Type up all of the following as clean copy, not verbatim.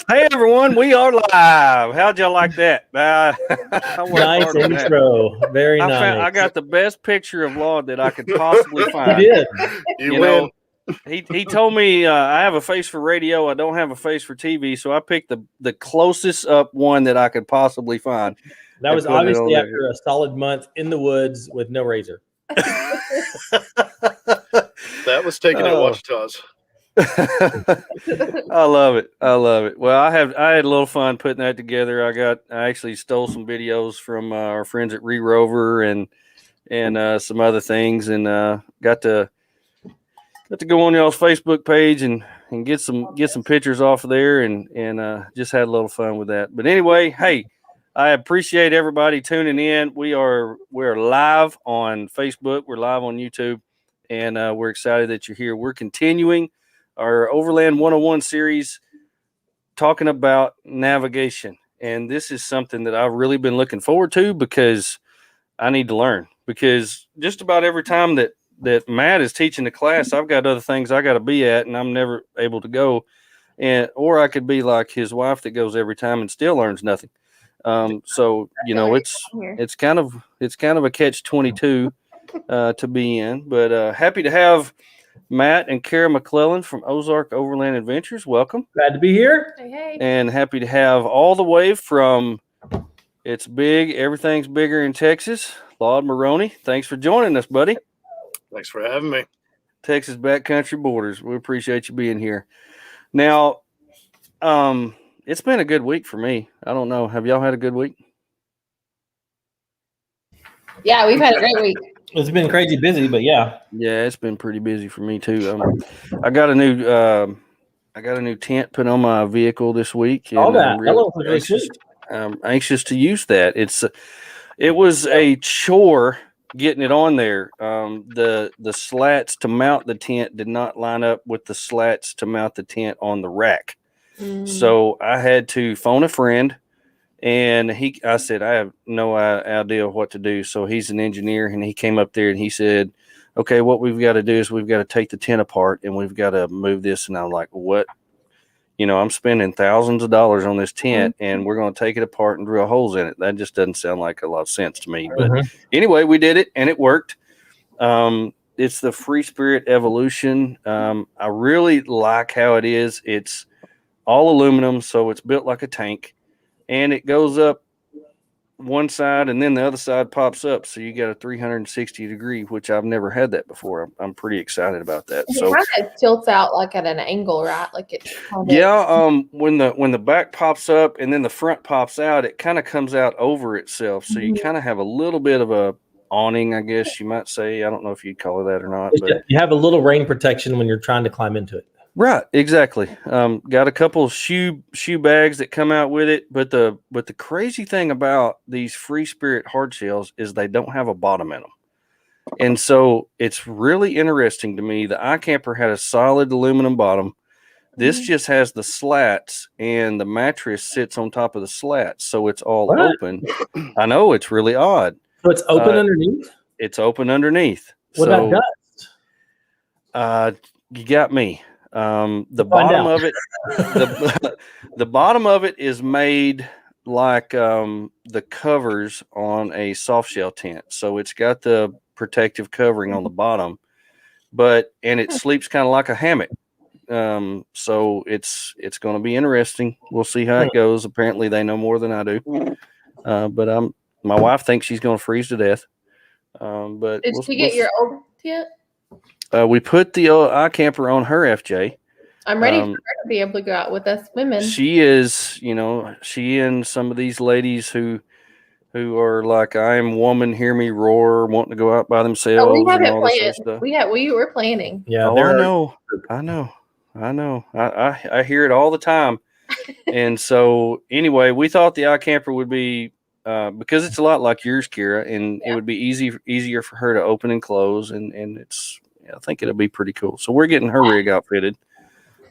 Hey everyone, we are live. How'd y'all like that? Nice intro. Very nice. I got the best picture of Laud that I could possibly find. You did. You know, he told me I have a face for radio. I don't have a face for TV, so I picked the closest up one that I could possibly find. That was obviously after a solid month in the woods with no razor. That was taken at Wichita's. I love it. Well, I had a little fun putting that together. I actually stole some videos from our friends at Rover and some other things, and got to go on y'all's Facebook page and get some pictures off of there, and just had a little fun with that. But anyway, hey, I appreciate everybody tuning in. We're live on Facebook. We're live on YouTube, and we're excited that you're here. We're continuing our Overland 101 series talking about navigation. And this is something that I've really been looking forward to because I need to learn. Because just about every time that Matt is teaching the class, I've got other things I got to be at and I'm never able to go. Or I could be like his wife that goes every time and still learns nothing. So, you know, it's kind of a catch-22 to be in. But happy to have Matt and Kara McClellan from Ozark Overland Adventures. Welcome. Glad to be here. Hey. And happy to have all the way from It's Big, Everything's Bigger in Texas, Laud Maroney. Thanks for joining us, buddy. Thanks for having me. Texas backcountry borders. We appreciate you being here. Now, it's been a good week for me. I don't know. Have y'all had a good week? Yeah, we've had a great week. It's been crazy busy, but yeah. Yeah, it's been pretty busy for me too. I got a new tent put on my vehicle this week. All that. I'm anxious to use that. It was a chore getting it on there. The slats to mount the tent did not line up with the slats to mount the tent on the rack. So I had to phone a friend. And I said, I have no idea what to do. So he's an engineer, and he came up there and he said, okay, what we've got to do is we've got to take the tent apart and we've got to move this. And I'm like, what? You know, I'm spending thousands of dollars on this tent and we're going to take it apart and drill holes in it. That just doesn't sound like a lot of sense to me. But anyway, we did it and it worked. It's the Free Spirit Evolution. I really like how it is. It's all aluminum, so it's built like a tank. And it goes up one side and then the other side pops up. So you got a 360 degree, which I've never had that before. I'm pretty excited about that. It kind of tilts out like at an angle, right? Like it. When the back pops up and then the front pops out, it kind of comes out over itself. So you kind of have a little bit of a awning, I guess you might say. I don't know if you'd call it that or not. But you have a little rain protection when you're trying to climb into it. Right, exactly. Got a couple of shoe bags that come out with it, but the crazy thing about these Free Spirit hardshells is they don't have a bottom in them, and so it's really interesting to me. The iCamper had a solid aluminum bottom. This just has the slats, and the mattress sits on top of the slats, so it's all open. I know, it's really odd. So it's open underneath. It's open underneath. What about dust? You got me. The bottom of it, the bottom of it is made like the covers on a soft shell tent. So it's got the protective covering on the bottom, and it sleeps kind of like a hammock. So it's going to be interesting. We'll see how it goes. Apparently they know more than I do. But my wife thinks she's going to freeze to death. But did she get your old tent? We put the iCamper on her FJ, I'm ready for her to be able to go out with us women. She is, she and some of these ladies who are like, I am woman, hear me roar, wanting to go out by themselves. Oh, we have and it all this other planned. stuff. We were planning. Yeah. Oh, I know. I hear it all the time. And so anyway, we thought the iCamper would be, because it's a lot like yours, Kira, and it would be easier for her to open and close. And I think it'll be pretty cool. So we're getting her rig outfitted.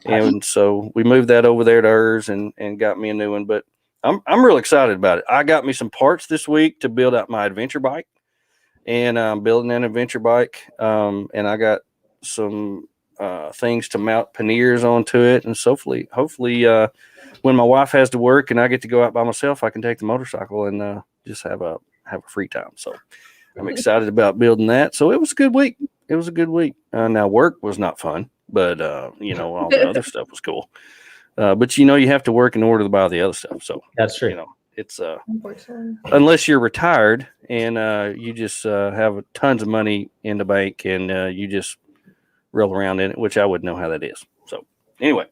And so we moved that over there to hers and got me a new one. But I'm real excited about it. I got me some parts this week to build out my adventure bike, and I'm building an adventure bike. And I got some things to mount panniers onto it, and so hopefully, when my wife has to work and I get to go out by myself, I can take the motorcycle and just have a free time. So I'm excited about building that. So it was a good week. Now work was not fun, but all the other stuff was cool. But you have to work in order to buy the other stuff. So that's true. It's unless you're retired and you just have tons of money in the bank and you just roll around in it, which I wouldn't know how that is. So anyway,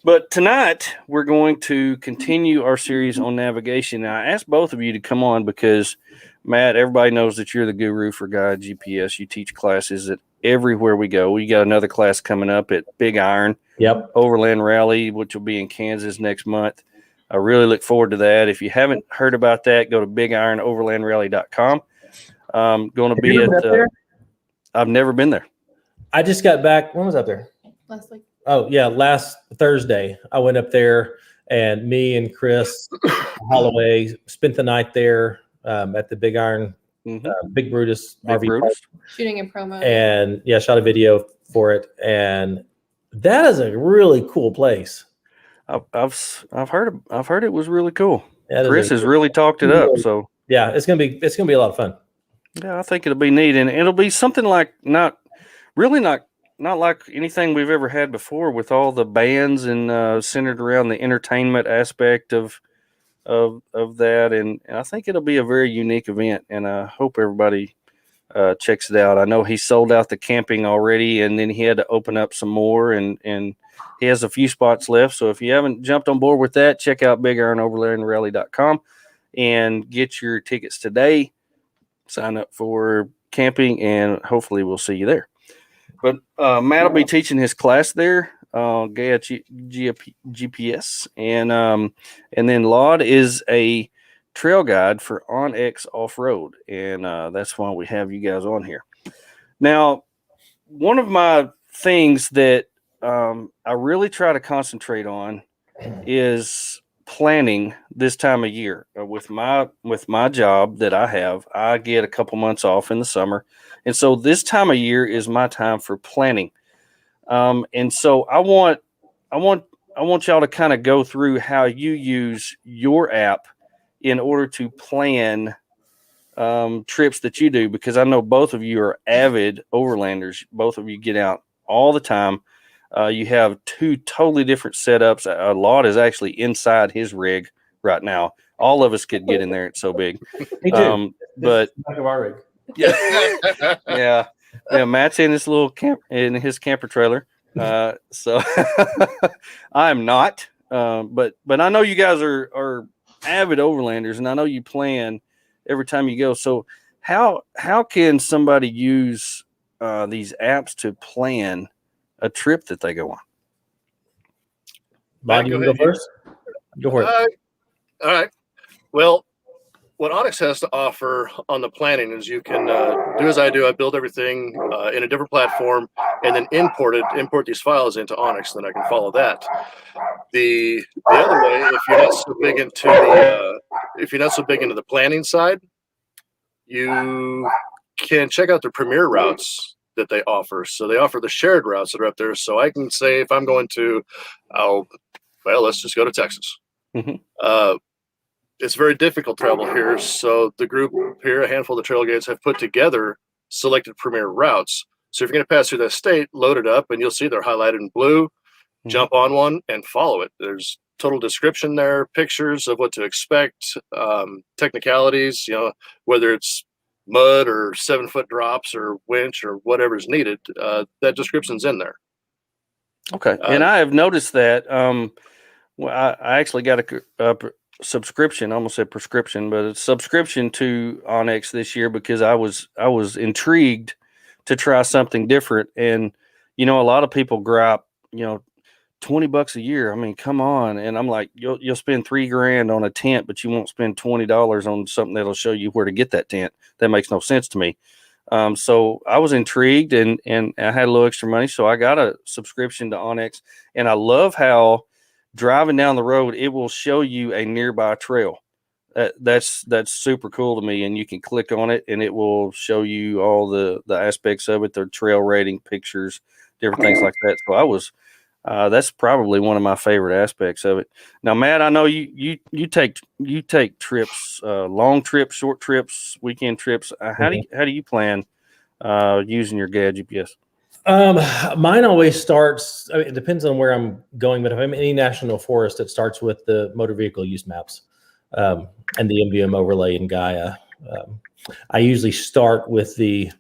but tonight we're going to continue our series on navigation. Now, I asked both of you to come on because, Matt, everybody knows that you're the guru for Gaia GPS. You teach classes at everywhere we go. We got another class coming up at Big Iron. Yep. Overland Rally, which will be in Kansas next month. I really look forward to that. If you haven't heard about that, go to bigironoverlandrallye.com. Going to be at I've never been there. I just got back. When was I up there? Last week. Oh, yeah. Last Thursday, I went up there, and me and Chris Holloway spent the night there at the Big Iron, Big Brutus RV Park. Shooting a promo. And, shot a video for it. And that is a really cool place. I've heard it was really cool. Yeah, Chris has really talked it up. So yeah, it's gonna be a lot of fun. Yeah, I think it'll be neat, and it'll be something like not like anything we've ever had before, with all the bands and centered around the entertainment aspect of that. And I think it'll be a very unique event, and I hope everybody checks it out. I know he sold out the camping already, and then he had to open up some more, and he has a few spots left. So if you haven't jumped on board with that, check out bigironoverlandrallye.com and get your tickets today. Sign up for camping, and hopefully we'll see you there. But Matt will be teaching his class there, Gaia GPS, and then Laud is a trail guide for OnX Offroad, and that's why we have you guys on here. Now, one of my things that I really try to concentrate on is planning this time of year. With my job that I have, I get a couple months off in the summer, and so this time of year is my time for planning. And so I want y'all to kind of go through how you use your app in order to plan trips that you do, because I know both of you are avid overlanders. Both of you get out all the time. You have two totally different setups. Laud is actually inside his rig right now. All of us could get in there. It's so big. Me too. But Back of our rig. yeah. Matt's in his little his camper trailer. So I'm not. But I know you guys are avid overlanders, and I know you plan every time you go. So how can somebody use these apps to plan a trip that they go on? Laud, you go first? Go for it. All right. Well, what Onyx has to offer on the planning is you can do as I do. I build everything in a different platform and then import these files into Onyx. Then I can follow that. The other way, if you're not so big into the planning side, you can check out the premier routes that they offer. So they offer the shared routes that are up there. So I can say if I'm going to, let's just go to Texas. Mm-hmm. It's very difficult travel here. So the group here, a handful of the trail guides, have put together selected premier routes. So if you're going to pass through that state, load it up, and you'll see they're highlighted in blue. Mm-hmm. Jump on one and follow it. There's total description there, pictures of what to expect, technicalities, whether it's mud or 7-foot drops or winch or whatever's needed, that description's in there. Okay, and I have noticed that. Well, I actually got a subscription. I almost said prescription, but it's subscription to Onyx this year because I was intrigued to try something different. And a lot of people gripe, $20 a year. I mean, come on. And I'm like, you'll spend $3,000 on a tent, but you won't spend $20 on something that'll show you where to get that tent. That makes no sense to me. So I was intrigued and I had a little extra money. So I got a subscription to Onyx, and I love how driving down the road, it will show you a nearby trail. That's super cool to me. And you can click on it and it will show you all the aspects of it, the trail rating, pictures, different things like that. So that's probably one of my favorite aspects of it. Now, Matt, I know you take trips, long trips, short trips, weekend trips. How do you plan using your Gaia GPS? Mine always starts. It depends on where I'm going, but if I'm in any national forest, it starts with the motor vehicle use maps and the MVM overlay in Gaia. I usually start with the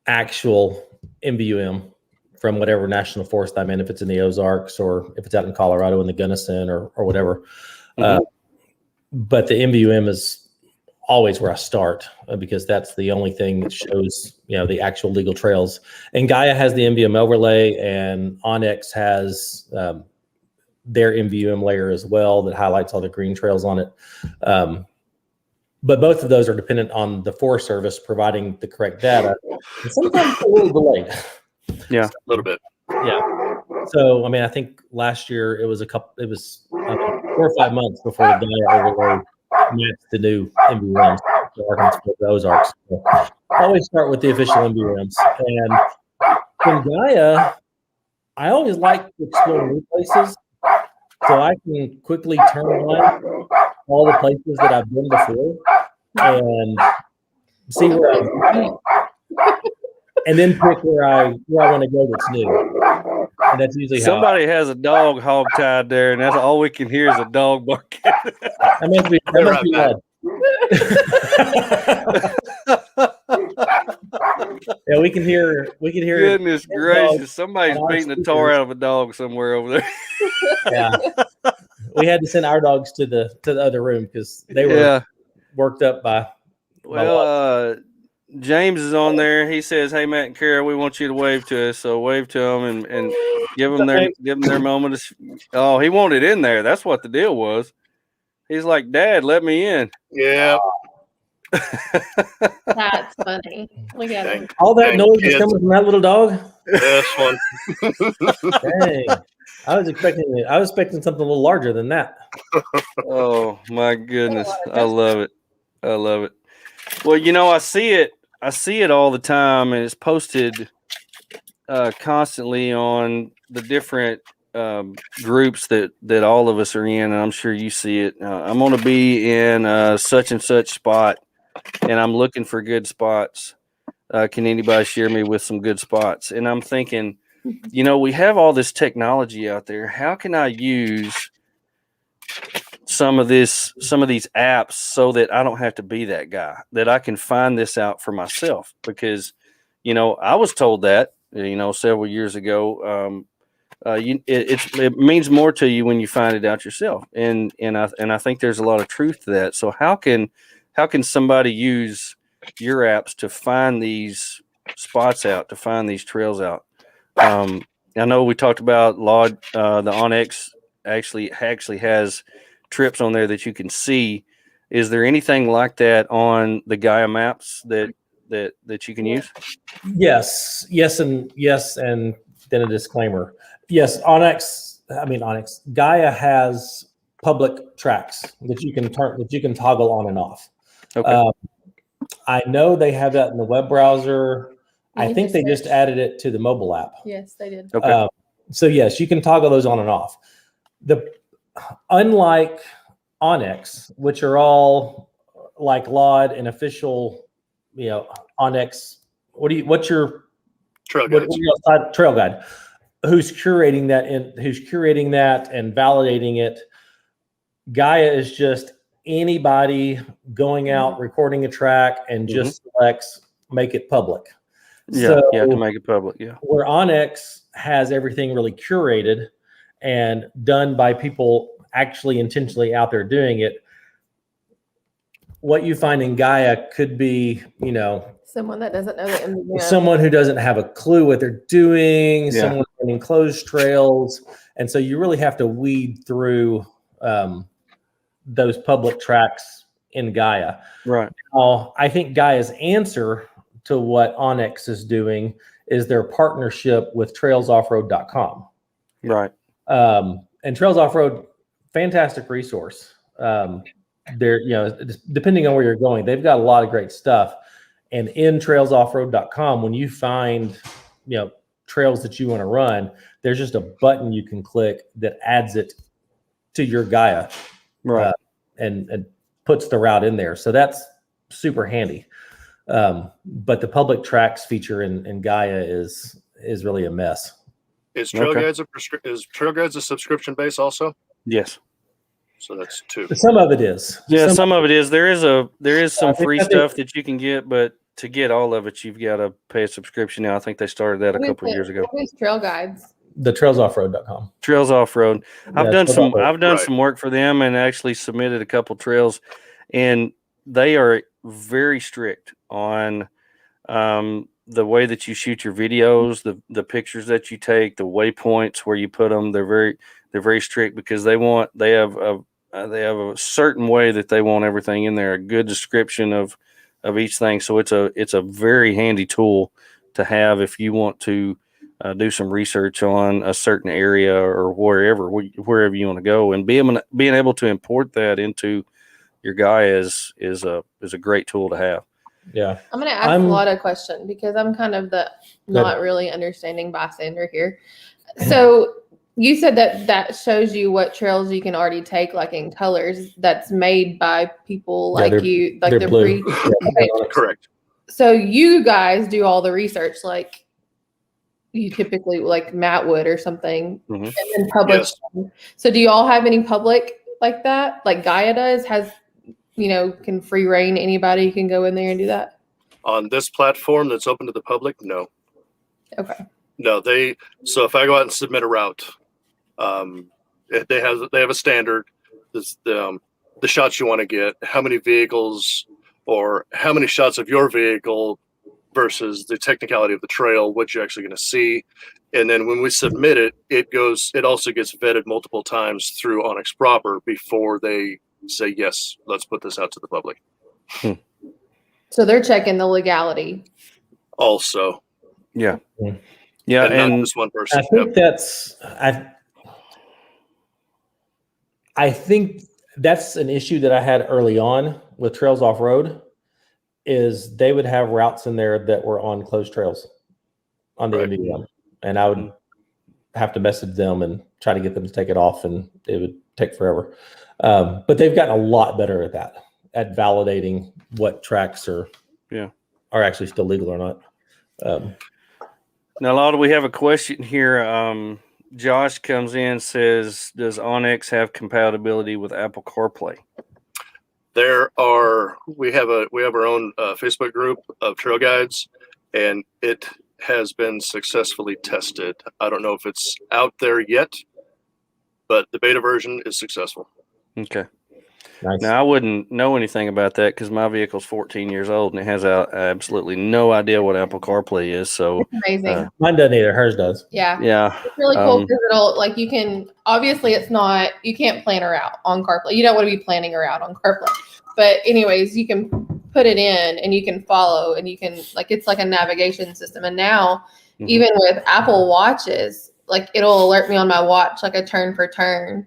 actual MVM from whatever national forest I'm in, if it's in the Ozarks or if it's out in Colorado in the Gunnison or whatever. Mm-hmm. But the MVM is always where I start because that's the only thing that shows, the actual legal trails. And Gaia has the MVM overlay, and Onyx has their MVM layer as well that highlights all the green trails on it. But both of those are dependent on the Forest Service providing the correct data. And sometimes a little delayed. Yeah, a little bit. Yeah. So, I think last year it was 4 or 5 months before the Gaia overlay matched the new MVMs, the Arkansas, the Ozarks. So I always start with the official MVMs. And in Gaia, I always like to explore new places so I can quickly turn on all the places that I've been before and see where I'm going, and then pick where I want to go that's new. And that's usually somebody has a dog hog tied there, and that's all we can hear is a dog barking. That must be Laud. Yeah, we can hear. Goodness gracious! Somebody's beating the tar out of a dog somewhere over there. Yeah, we had to send our dogs to the other room because they were worked up by. James is on there. He says, "Hey, Matt and Kara, we want you to wave to us. So wave to them and give them their moment." Oh, he wanted in there. That's what the deal was. He's like, "Dad, let me in." Yeah. That's funny. Look at him. All that noise is coming from that little dog. This one. Dang. I was expecting something a little larger than that. Oh my goodness. I love it. I love it. Well, I see it all the time, and it's posted constantly on the different groups that all of us are in, and I'm sure you see it. I'm going to be in such and such spot, and I'm looking for good spots. Can anybody share me with some good spots? And I'm thinking, we have all this technology out there. How can I use some of these apps so that I don't have to be that guy, that I can find this out for myself? Because, I was told that, several years ago, it means more to you when you find it out yourself. And I think there's a lot of truth to that. So how can somebody use your apps to find these spots out, to find these trails out? I know we talked about Laud, the Onyx actually has trips on there that you can see. Is there anything like that on the Gaia maps that you can use? Yes, and then a disclaimer. Yes, Onyx. Gaia has public tracks that you can toggle on and off. Okay. I know they have that in the web browser. I think they just added it to the mobile app. Yes, they did. Okay. So yes, you can toggle those on and off. Unlike Onyx, which are all like Laud and official, Onyx. What's your trail guide? Trail guide. Who's curating that and validating it? Gaia is just anybody going out, recording a track, and just selects make it public. Yeah, you have to make it public. Yeah. Where Onyx has everything really curated and done by people actually intentionally out there doing it. What you find in Gaia could be, Someone that doesn't know the MVM. someone who doesn't have a clue what they're doing, Yeah. someone in enclosed trails. And so you really have to weed through those public tracks in Gaia. Right. I think Gaia's answer to what Onyx is doing is their partnership with trailsoffroad.com. Right. And Trails Offroad, fantastic resource. They're, depending on where you're going, they've got a lot of great stuff. And in trailsoffroad.com, when you find, trails that you want to run, there's just a button you can click that adds it to your Gaia, Right. and puts the route in there. So that's super handy. But the public tracks feature in Gaia is really a mess. Is Trail Okay. Guides a subscription base also? Yes. So that's 2. Some of it is. Yeah, some of it is. There is some free I think- stuff that you can get, but to get all of it, you've got to pay a subscription now. I think they started that a couple of years ago. What is Trail Guides? The trailsoffroad.com. Trails Off-Road. I've Yeah, done Trails some Off-Road. I've done Right. some work for them and actually submitted a couple trails, and they are very strict on the way that you shoot your videos, the pictures that you take, the waypoints where you put them. They're very strict because they have a certain way that they want everything in there, a good description of each thing. So it's a very handy tool to have if you want to do some research on a certain area or wherever you want to go, and being able to import that into your Gaia is a great tool to have. Yeah. I'm going to ask Laud a question because I'm kind of the not really understanding bystander here. So you said that shows you what trails you can already take, like in colors that's made by people like you, like they're blue. Okay. Correct. So you guys do all the research, like you typically like Matt would or something, Mhm. and then publish. Yes. them. So do you all have any public like that? Like Gaia does, can free reign, anybody can go in there and do that? On this platform that's open to the public, no. Okay. No, so if I go out and submit a route, they have a standard. The shots you want to get, how many vehicles or how many shots of your vehicle versus the technicality of the trail, what you're actually going to see. And then when we submit it, it also gets vetted multiple times through Onyx proper before they say, yes, let's put this out to the public. So they're checking the legality. Also. Yeah. Mm. Yeah. And not just one person. I think I think that's an issue that I had early on with Trails Off-Road is they would have routes in there that were on closed trails on the Right. MVM. And I would have to message them and try to get them to take it off, and it would take forever. But they've gotten a lot better at that, at validating what tracks are actually still legal or not. Now, Laud, we have a question here. Josh comes in, says, does Onyx have compatibility with Apple CarPlay? We have our own Facebook group of trail guides, and it has been successfully tested. I don't know if it's out there yet, but the beta version is successful. Okay. Nice. Now, I wouldn't know anything about that because my vehicle's 14 years old and it has absolutely no idea what Apple CarPlay is. So, It's amazing. Mine doesn't either. Hers does. Yeah. It's really cool because you can, obviously you can't plan a route on CarPlay. You don't want to be planning a route on CarPlay. But anyways, you can put it in and you can follow and you can, it's like a navigation system. And now even with Apple Watches, it'll alert me on my watch, like a turn for turn.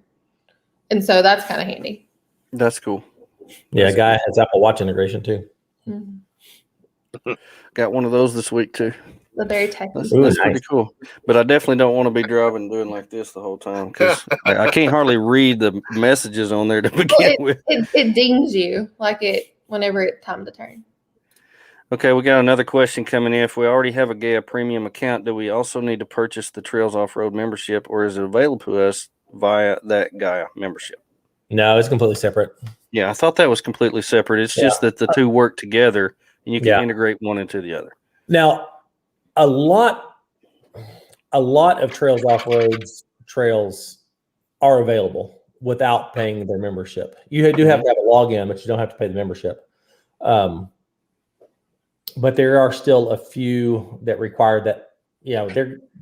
And so that's kind of handy. That's cool. Yeah, Gaia has Apple Watch integration too. Mm-hmm. Got one of those this week too. So very techy. That's Ooh, pretty nice. cool. But I definitely don't want to be driving doing like this the whole time because I can't hardly read the messages on there to begin with. It dings you whenever it's time to turn. Okay, we got another question coming in. If we already have a Gaia premium account, do we also need to purchase the Trails Off-Road membership, or is it available to us via that Gaia membership? No, it's completely separate. Yeah, I thought that was completely separate. It's just that the two work together and you can Yeah. integrate one into the other. Now, a lot a lot of trails, off-roads, trails are available without paying their membership. You do have to have a login, but you don't have to pay the membership. But there are still a few that require that.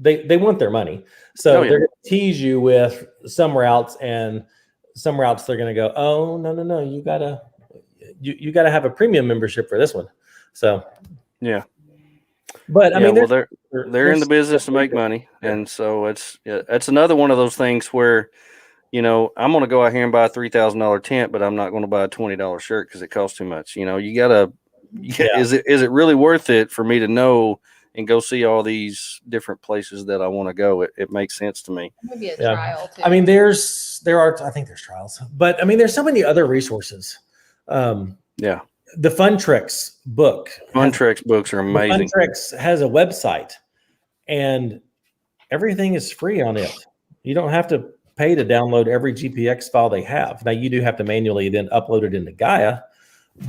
They want their money, so they're going to tease you with some routes, and some routes they're going to go, oh no, you gotta have a premium membership for this one. So yeah. But I mean, they're in the business to make money, and so it's another one of those things where, I'm going to go out here and buy a $3,000 tent, but I'm not going to buy a $20 shirt because it costs too much. You gotta, is it really worth it for me to know and go see all these different places that I want to go? It makes sense to me. Maybe a trial too. I mean, I think there's trials, but I mean, there's so many other resources. The Fun Treks book. Fun Treks books are amazing. Fun Treks has a website, and everything is free on it. You don't have to pay to download every GPX file they have. Now, you do have to manually then upload it into Gaia,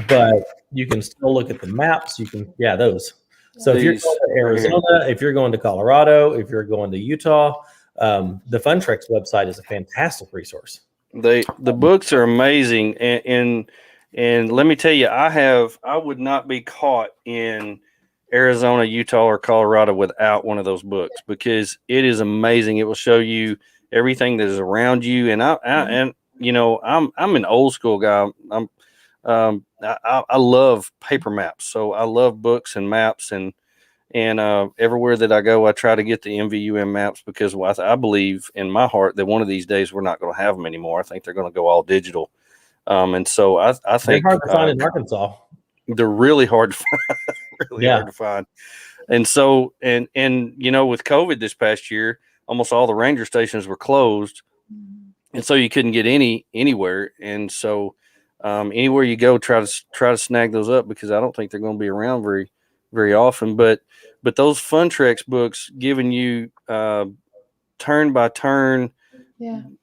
but you can still look at the maps. You can, those. So if you're going to Arizona, if you're going to Colorado, if you're going to Utah, the Fun Treks website is a fantastic resource. The books are amazing, and let me tell you, I would not be caught in Arizona, Utah, or Colorado without one of those books, because it is amazing. It will show you everything that is around you. And I'm an old school guy. I love paper maps, so I love books and maps, and everywhere that I go, I try to get the MVUM maps, because I believe in my heart that one of these days we're not going to have them anymore. I think they're going to go all digital. And so I think they're hard to find in Arkansas. They're really hard to find, hard to find. And so, and with COVID this past year, almost all the ranger stations were closed, and so you couldn't get anywhere. And so, anywhere you go, try to snag those up, because I don't think they're going to be around very, very often. But those Fun Treks books giving you turn by turn.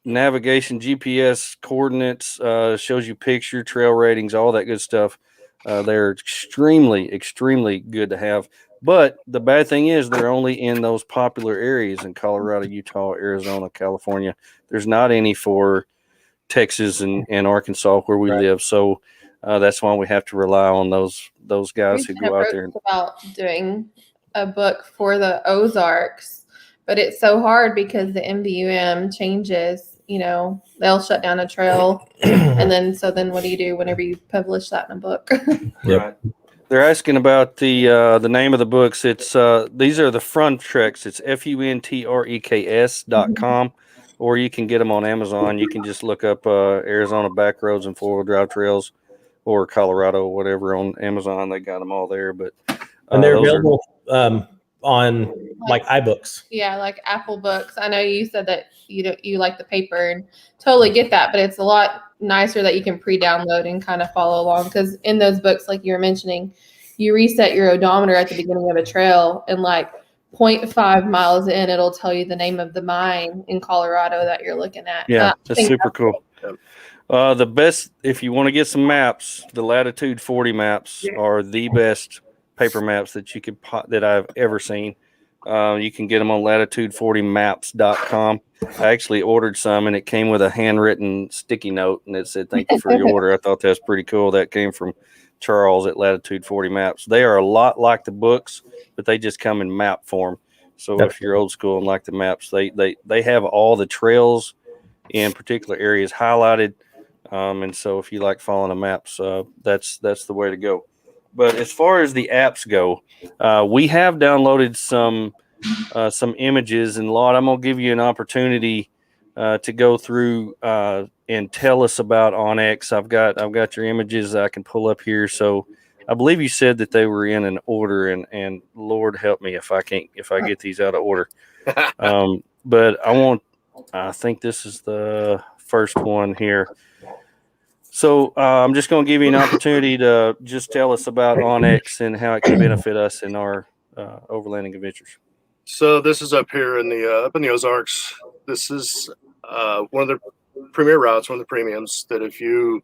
Navigation, GPS coordinates, shows you picture, trail ratings, all that good stuff. They're extremely, extremely good to have. But the bad thing is they're only in those popular areas in Colorado, Utah, Arizona, California. There's not any for Texas and Arkansas where we live. So that's why we have to rely on those guys who go out there. About doing a book for the Ozarks. But it's so hard because the MVUM changes, they'll shut down a trail. And then what do you do whenever you publish that in a book? Right. They're asking about the name of the books. It's these are the Fun Treks. It's FUNTREKS.com, or you can get them on Amazon. You can just look up Arizona Backroads and Four-Wheel Drive Trails, or Colorado, whatever, on Amazon. They got them all there. But and they're available on like iBooks. Yeah, like Apple Books. I know you said that you like the paper, and totally get that, but it's a lot nicer that you can pre-download and kind of follow along, because in those books, like you were mentioning, you reset your odometer at the beginning of a trail, and like 0.5 miles in, it'll tell you the name of the mine in Colorado that you're looking at. Yeah, that's super cool. The best, if you want to get some maps, the Latitude 40 maps are the best paper maps that I've ever seen. You can get them on latitude40maps.com. I actually ordered some, and it came with a handwritten sticky note, and it said, "Thank you for your order." I thought that's pretty cool. That came from Charles at Latitude 40 Maps. They are a lot like the books, but they just come in map form. So if you're old school and like the maps, they have all the trails in particular areas highlighted. And so if you like following the maps, that's the way to go. But as far as the apps go, we have downloaded some images, and Laud, I'm gonna give you an opportunity to go through and tell us about Onyx. I've got your images I can pull up here. So I believe you said that they were in an order, and Lord help me if I get these out of order. But I think this is the first one here. So I'm just going to give you an opportunity to just tell us about Onyx and how it can benefit us in our overlanding adventures. So this is up here in the Ozarks. This is one of the premier routes, one of the premiums that if you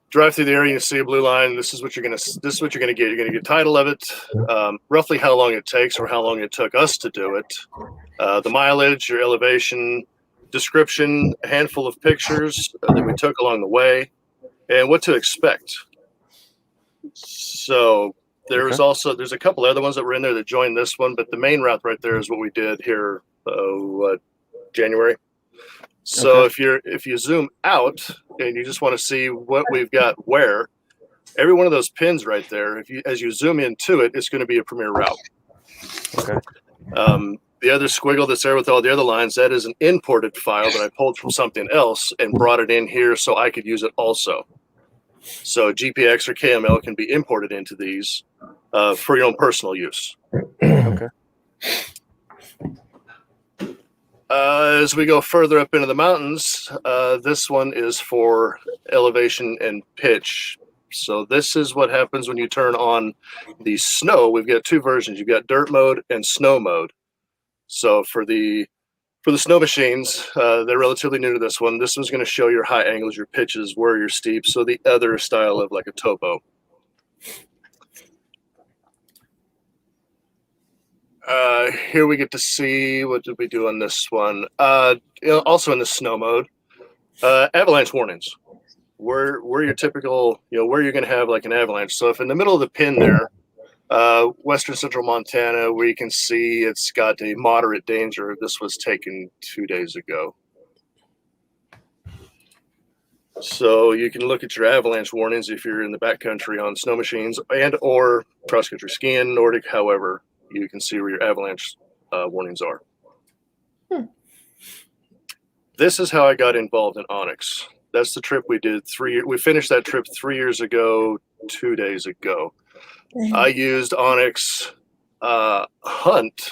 drive through the area, you see a blue line. This is what you're gonna get. You're gonna get a title of it, roughly how long it takes or how long it took us to do it, the mileage, your elevation, description, a handful of pictures that we took along the way, and what to expect. So there's a couple other ones that were in there that joined this one, but the main route right there is what we did here, January. So if you zoom out and you just want to see what we've got where, every one of those pins right there, as you zoom into it, it's going to be a premier route. Okay. The other squiggle that's there with all the other lines, that is an imported file that I pulled from something else and brought it in here so I could use it also. So GPX or KML can be imported into these for your own personal use. Okay. As we go further up into the mountains, this one is for elevation and pitch. So this is what happens when you turn on the snow. We've got two versions. You've got dirt mode and snow mode. So for the snow machines, they're relatively new to this one. This one's going to show your high angles, your pitches, where you're steep. So the other style of like a topo. Here we get to see, what did we do on this one? Also in the snow mode, avalanche warnings. Where your typical, where you're going to have like an avalanche. So if in the middle of the pin there, western central Montana, where you can see it's got a moderate danger. This was taken 2 days ago. So you can look at your avalanche warnings if you're in the backcountry on snow machines and or cross-country skiing, Nordic, however, you can see where your avalanche warnings are. This is how I got involved in Onyx. That's the trip we did we finished that trip 3 years ago, 2 days ago. I used Onyx Hunt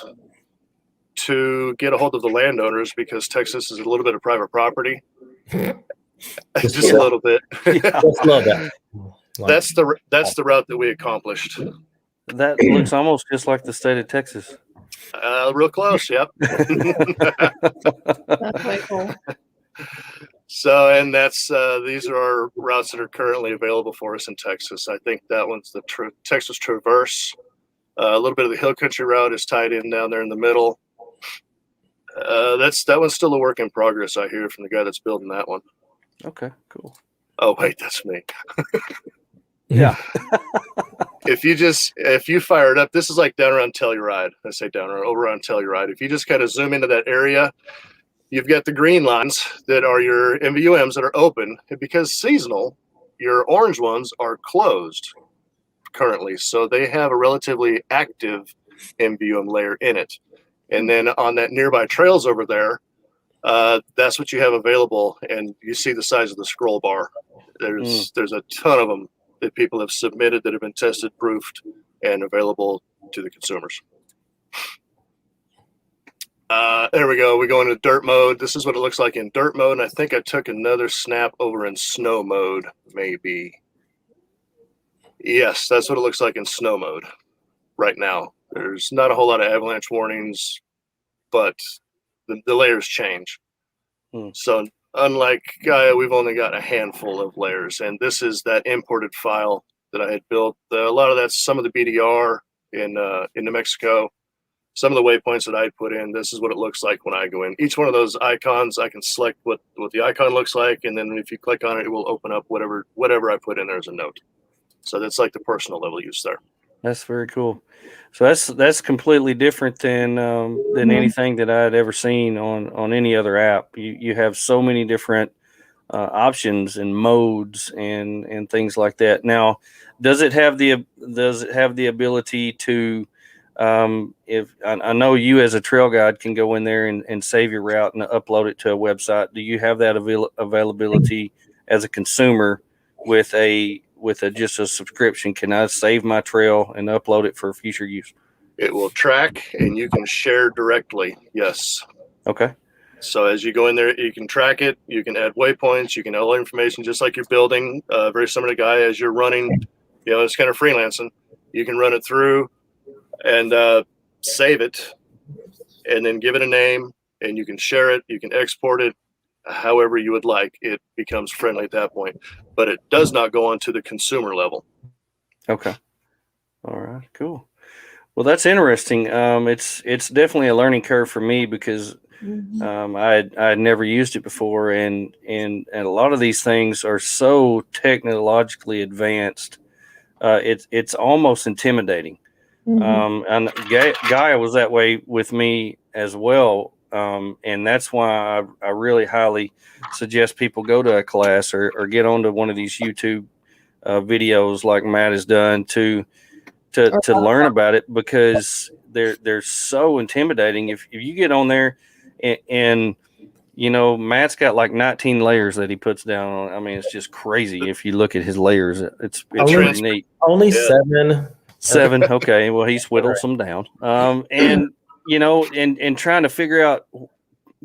to get a hold of the landowners because Texas is a little bit of private property. Just a little bit. Just love that. That's the route that we accomplished. That looks almost just like the state of Texas. Real close, yep. That's quite cool. So, and that's these are our routes that are currently available for us in Texas. I think that one's the Texas Traverse. A little bit of the Hill Country route is tied in down there in the middle. That one's still a work in progress. I hear from the guy that's building that one. Okay, cool. Oh wait, that's me. Yeah. If you fire it up, this is like down around Telluride. I say down over around Telluride. If you just kind of zoom into that area, you've got the green lines that are your MVUMs that are open. And because seasonal, your orange ones are closed currently. So they have a relatively active MVUM layer in it. And then on that nearby trails over there, that's what you have available. And you see the size of the scroll bar. There's a ton of them that people have submitted that have been tested, proofed, and available to the consumers. There we go. We go into dirt mode. This is what it looks like in dirt mode. And I think I took another snap over in snow mode, maybe. Yes, that's what it looks like in snow mode right now. There's not a whole lot of avalanche warnings, but the layers change. So unlike Gaia, we've only got a handful of layers. And this is that imported file that I had built. A lot of that's some of the BDR in New Mexico. Some of the waypoints that I put in, this is what it looks like when I go in. Each one of those icons, I can select what the icon looks like, and then if you click on it, it will open up whatever I put in there as a note. So that's like the personal level use there. That's very cool. So that's completely different than anything that I had ever seen on any other app. You have so many different options and modes and things like that. Now, does it have the ability to if I know you as a trail guide can go in there and save your route and upload it to a website, do you have that availability as a consumer with just a subscription? Can I save my trail and upload it for future use? It will track and you can share directly. Yes. Okay. So as you go in there, you can track it. You can add waypoints. You can add all information just like you're building. Very similar to Gaia as you're running. It's kind of freelancing. You can run it through and save it and then give it a name, and you can share it. You can export it. however you would like. It becomes friendly at that point, but it does not go on to the consumer level. Okay. All right. Cool. Well, that's interesting. It's definitely a learning curve for me because I had never used it before, and a lot of these things are so technologically advanced. It's almost intimidating. And Gaia was that way with me as well. And that's why I really highly suggest people go to a class or get onto one of these YouTube videos like Matt has done to learn about it, because they're so intimidating. If you get on there and you know, Matt's got like 19 layers that he puts down on. I mean, it's just crazy. If you look at his layers, it's pretty neat. Only 7. 7. Okay. Well, he's whittled some down. And you know, and trying to figure out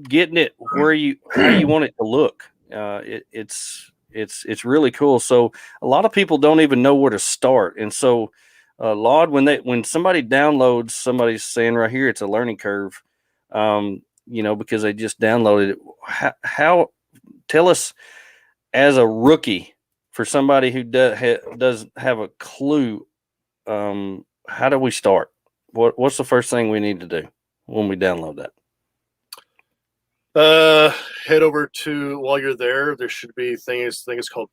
getting it how you want it to look. It's really cool. So a lot of people don't even know where to start. And so Laud, when somebody downloads, somebody's saying right here, it's a learning curve, you know, because they just downloaded it. How tell us, as a rookie, for somebody who doesn't have a clue, how do we start? What's the first thing we need to do when we download that? Head over to, while you're there, there should be things called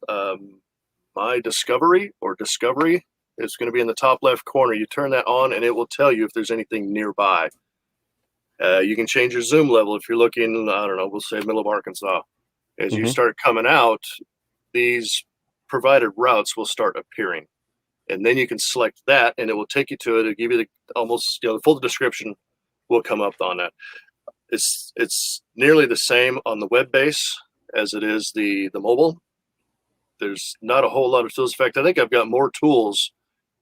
My Discovery or Discovery. It's going to be in the top left corner. You turn that on and it will tell you if there's anything nearby. You can change your zoom level if you're looking, I don't know, we'll say middle of Arkansas. As you start coming out, these provided routes will start appearing. And then you can select that and it will take you to it. It'll give you the full description will come up on that. It's nearly the same on the web base as it is the mobile. There's not a whole lot of tools. In fact, I think I've got more tools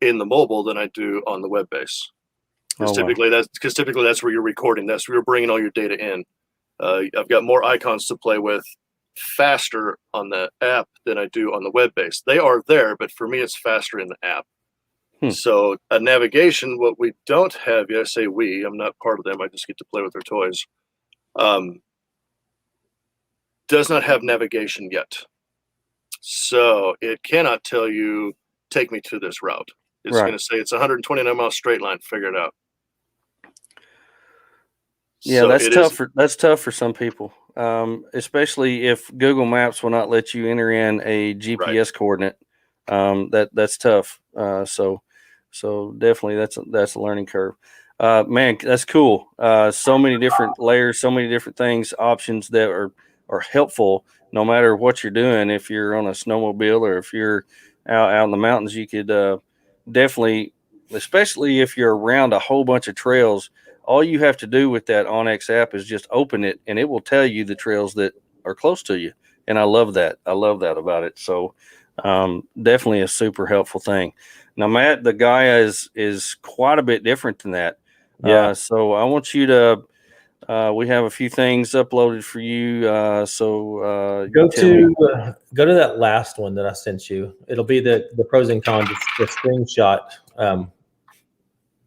in the mobile than I do on the web base. Because typically that's where you're recording. That's where you're bringing all your data in. I've got more icons to play with faster on the app than I do on the web base. They are there, but for me, it's faster in the app. So a navigation, what we don't have yet, I say we, I'm not part of them. I just get to play with their toys. Does not have navigation yet. So it cannot tell you, take me to this route. It's going to say it's 129 mile straight line. Figure it out. Yeah, so that's tough for some people, especially if Google Maps will not let you enter in a GPS coordinate. That's tough. So definitely that's a learning curve. Man, that's cool. So many different layers, so many different things, options that are helpful no matter what you're doing. If you're on a snowmobile or if you're out in the mountains, you could definitely, especially if you're around a whole bunch of trails, all you have to do with that onX app is just open it and it will tell you the trails that are close to you. And I love that. I love that about it. So definitely a super helpful thing. Now, Matt, the Gaia is quite a bit different than that. Yeah. So I want you to, we have a few things uploaded for you. Go to that last one that I sent you. It'll be the pros and cons, the screenshot.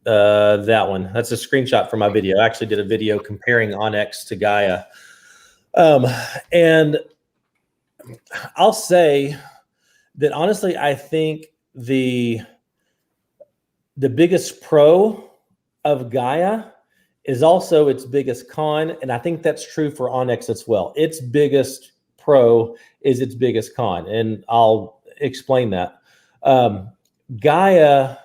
That one. That's a screenshot from my video. I actually did a video comparing onX to Gaia. And I'll say that honestly, I think the biggest pro of Gaia is also its biggest con, and I think that's true for onX as well. Its biggest pro is its biggest con, and I'll explain that. Gaia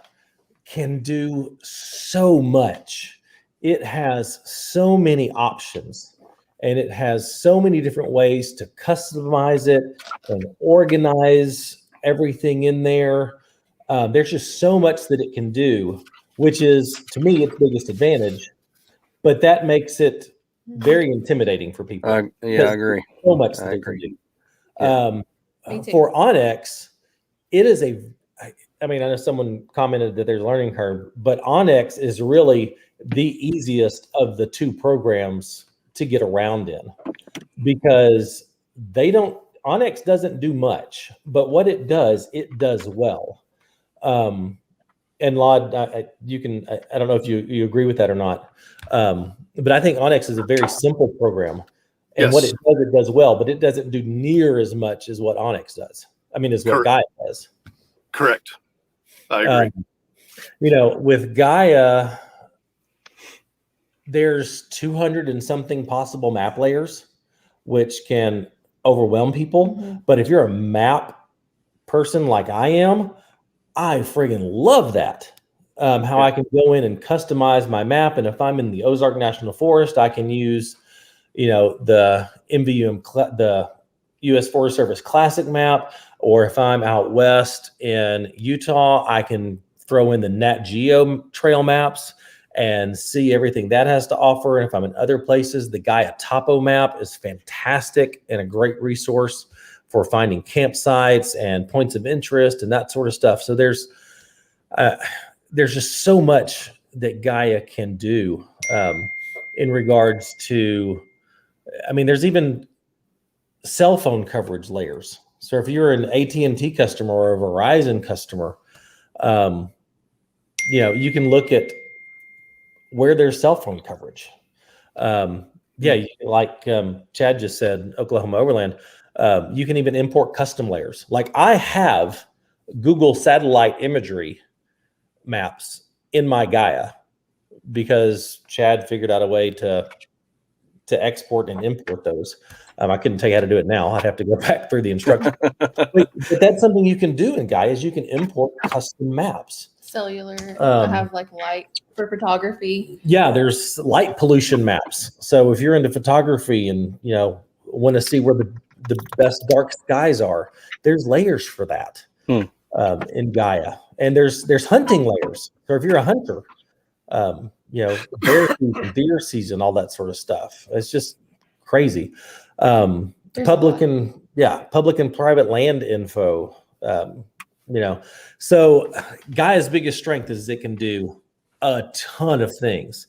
can do so much. It has so many options, and it has so many different ways to customize it and organize everything in there. There's just so much that it can do, which is, to me, its biggest advantage. But that makes it very intimidating for people. I agree. So much that it can do. For onX, it is I know someone commented that there's a learning curve, but onX is really the easiest of the two programs to get around in, because onX doesn't do much, but what it does well. And Laud, I don't know if you agree with that or not, but I think onX is a very simple program. And what Yes. it does well, but it doesn't do near as much as what Onyx does. I mean, is what Correct. Gaia does. Correct. I agree. With Gaia, there's 200 and something possible map layers, which can overwhelm people. Mhm. But if you're a map person like I am, I friggin' love that. How I can go in and customize my map. And if I'm in the Ozark National Forest, I can use, the the U.S. Forest Service Classic map. Or if I'm out west in Utah, I can throw in the Nat Geo trail maps and see everything that has to offer. And if I'm in other places, the Gaia Topo map is fantastic and a great resource for finding campsites and points of interest and that sort of stuff. So there's just so much that Gaia can do in regards to, there's even cell phone coverage layers. So if you're an AT&T customer or a Verizon customer, you can look at where there's cell phone coverage. Like Chad just said, Oklahoma Overland, you can even import custom layers. Like I have Google satellite imagery maps in my Gaia because Chad figured out a way to export and import those. I couldn't tell you how to do it now. I'd have to go back through the instructions. but that's something you can do in Gaia is you can import custom maps. Cellular. I have like light for photography. Yeah, there's light pollution maps. So if you're into photography and want to see where the best dark skies are, there's layers for that in Gaia. And there's hunting layers. So if you're a hunter, bear season, deer season, all that sort of stuff. It's just crazy. Public and private land info. So Gaia's biggest strength is it can do a ton of things.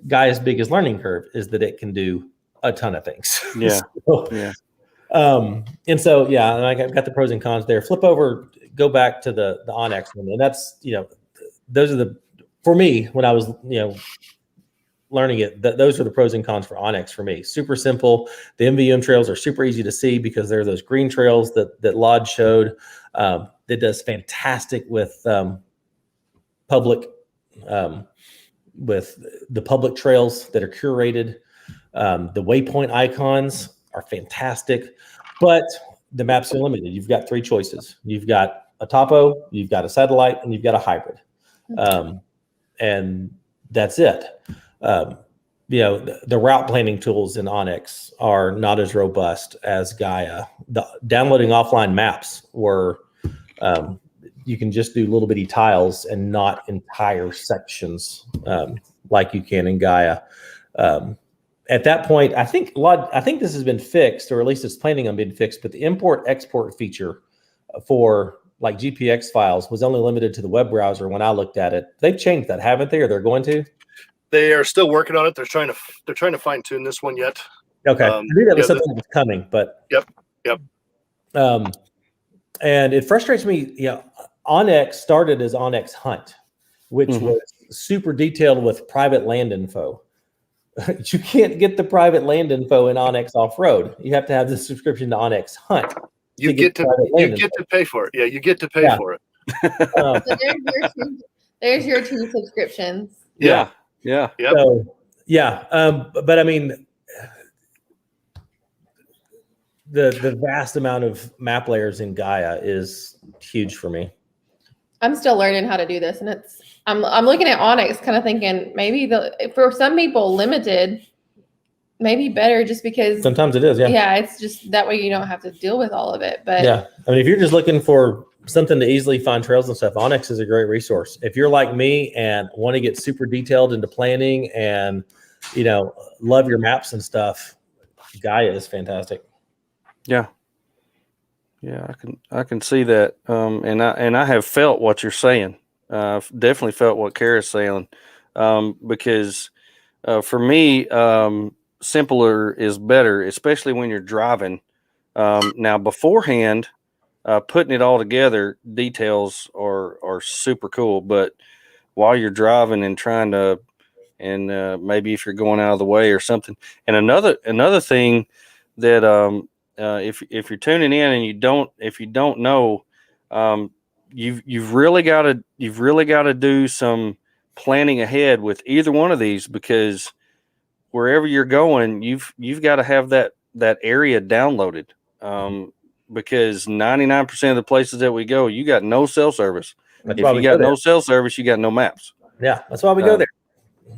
Gaia's biggest learning curve is that it can do a ton of things. Yeah. And I got the pros and cons there. Flip over, go back to the Onyx one. And that's, those are for me, when I was, learning it, those are the pros and cons for Onyx for me. Super simple. The MVM trails are super easy to see because they're those green trails that Laud showed. That does fantastic with public, with the public trails that are curated. The waypoint icons are fantastic, but the maps are limited. You've got 3 choices. You've got a topo, you've got a satellite, and you've got a hybrid. And that's it. The route planning tools in Onyx are not as robust as Gaia. The downloading offline maps were, you can just do little bitty tiles and not entire sections like you can in Gaia. At that point, I think this has been fixed, or at least it's planning on being fixed, but the import-export feature for like GPX files was only limited to the web browser when I looked at it. They've changed that, haven't they? Or they're going to? They are still working on it. They're trying to fine tune this one yet. Okay, I knew that was something that was coming, but yep. And it frustrates me. Onyx started as Onyx Hunt, which was super detailed with private land info. You can't get the private land info in Onyx Offroad. You have to have the subscription to Onyx Hunt. You get to pay for it. Yeah, you get to pay for it. So there's your 2 subscriptions. Yeah. So, but I mean, the vast amount of map layers in Gaia is huge for me. I'm still learning how to do this, and I'm looking at Onyx, kind of thinking maybe for some people limited, maybe better just because sometimes it is. Yeah, it's just that way you don't have to deal with all of it. But yeah, I mean, if you're just looking for something to easily find trails and stuff, Onyx is a great resource. If you're like me and want to get super detailed into planning and love your maps and stuff, Gaia is fantastic. Yeah, I can see that, and I have felt what you're saying. I've definitely felt what Kara's saying, because for me, simpler is better, especially when you're driving. Now, beforehand, putting it all together, details are super cool, but while you're driving and trying to maybe if you're going out of the way or something. And another thing that if you're tuning in and if you don't know, you've really got to do some planning ahead with either one of these, because wherever you're going, you've got to have that area downloaded. Because 99% of the places that we go, you got no cell service. That's If why you we got go no there. cell service, you got no maps. Yeah, that's why we go there.